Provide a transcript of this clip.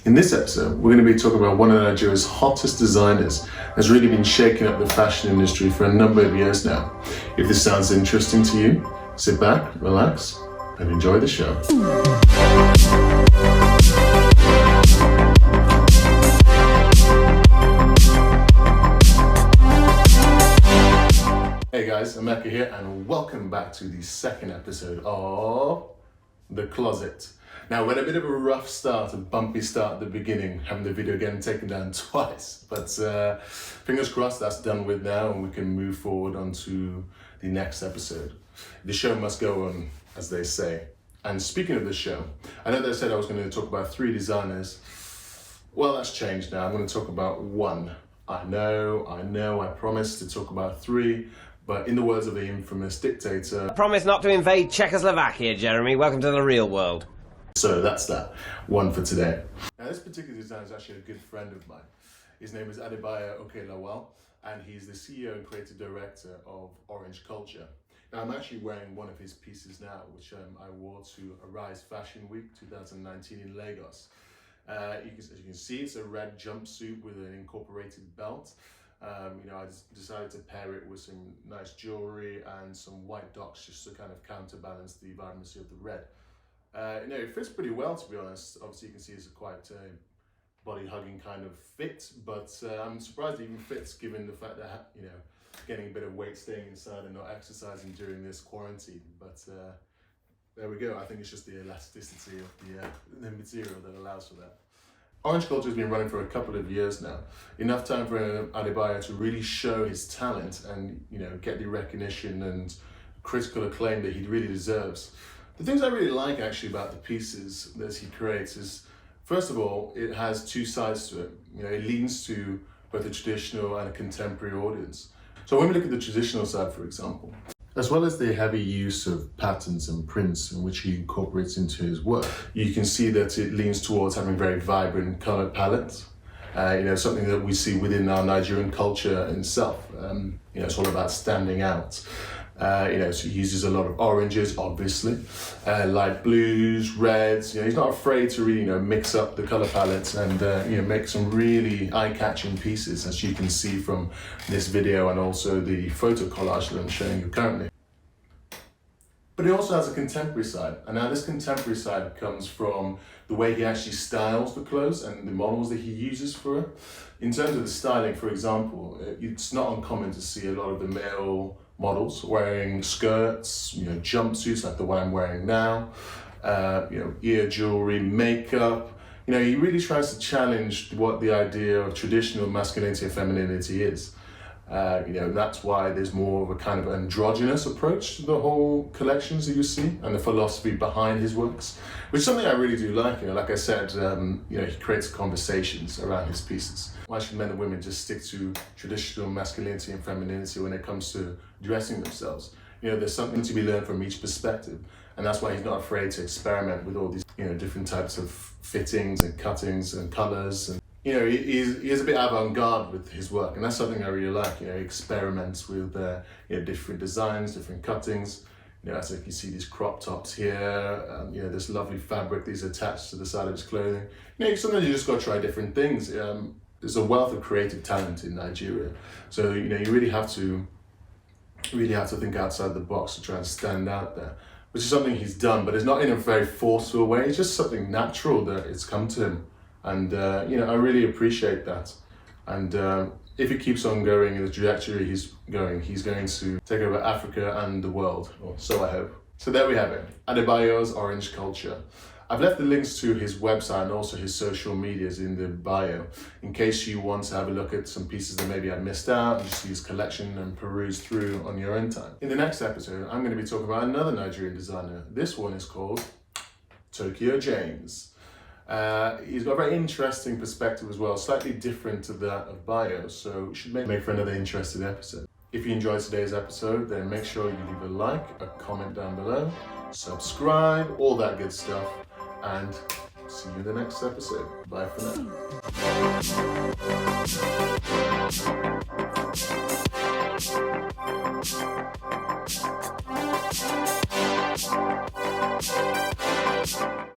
In this episode, we're going to be talking about one of Nigeria's hottest designers that's really been shaking up the fashion industry for a number of years now. If this sounds interesting to you, sit back, relax, and enjoy the show. Hey guys, Emeka here, and welcome back to the second episode of The Closet. Now, we had a bit of a rough start, a bumpy start at the beginning, having the video again taken down twice. But fingers crossed that's done with now and we can move forward onto the next episode. The show must go on, as they say. And speaking of the show, I know they said I was going to talk about 3 designers. Well, that's changed now. I'm going to talk about 1. I know, I promised to talk about 3. But in the words of the infamous dictator... I promise not to invade Czechoslovakia, Jeremy. Welcome to the real world. So that's that. 1 for today. Now this particular designer is actually a good friend of mine. His name is Adebayo Okelawal, and he's the CEO and creative director of Orange Culture. Now I'm actually wearing one of his pieces now, which I wore to Arise Fashion Week 2019 in Lagos. As you can see, it's a red jumpsuit with an incorporated belt. I decided to pair it with some nice jewelry and some white dots just to kind of counterbalance the vibrancy of the red. It fits pretty well, to be honest. Obviously, you can see it's a quite body-hugging kind of fit, but I'm surprised it even fits given the fact that, getting a bit of weight staying inside and not exercising during this quarantine. But there we go. I think it's just the elasticity of the material that allows for that. Orange Culture has been running for a couple of years now. Enough time for Adebayo to really show his talent and, get the recognition and critical acclaim that he really deserves. The things I really like actually about the pieces that he creates is, first of all, it has 2 sides to it. It leans to both a traditional and a contemporary audience. So when we look at the traditional side, for example, as well as the heavy use of patterns and prints in which he incorporates into his work, you can see that it leans towards having very vibrant color palettes. Something that we see within our Nigerian culture itself. It's all about standing out. So he uses a lot of oranges, obviously, light blues, reds. He's not afraid to really, mix up the color palettes and, make some really eye-catching pieces, as you can see from this video and also the photo collage that I'm showing you currently. But he also has a contemporary side. And now this contemporary side comes from the way he actually styles the clothes and the models that he uses for it. In terms of the styling, for example, it's not uncommon to see a lot of the male models wearing skirts, jumpsuits like the one I'm wearing now, ear jewelry, makeup. He really tries to challenge what the idea of traditional masculinity and femininity is. That's why there's more of a kind of androgynous approach to the whole collections that you see and the philosophy behind his works, which is something I really do like. Like I said, he creates conversations around his pieces. Why should men and women just stick to traditional masculinity and femininity when it comes to dressing themselves? There's something to be learned from each perspective, and that's why he's not afraid to experiment with all these, different types of fittings and cuttings and colors. And he's a bit avant-garde with his work, and that's something I really like. He experiments with different designs, different cuttings. As you can see, these crop tops here. This lovely fabric that's attached to the side of his clothing. Sometimes you just got to try different things. There's a wealth of creative talent in Nigeria, so you really have to think outside the box to try and stand out there, which is something he's done, but it's not in a very forceful way. It's just something natural that it's come to him. And, I really appreciate that. And if he keeps on going in the trajectory he's going to take over Africa and the world, or so I hope. So there we have it, Adebayo's Orange Culture. I've left the links to his website and also his social medias in the bio, in case you want to have a look at some pieces that maybe I missed out, and just see his collection and peruse through on your own time. In the next episode, I'm going to be talking about another Nigerian designer. This one is called Tokyo James. He's got a very interesting perspective as well, slightly different to that of Bayo, so it should make for another interesting episode. If you enjoyed today's episode, then make sure you leave a like, a comment down below, subscribe, all that good stuff, and see you in the next episode. Bye for now.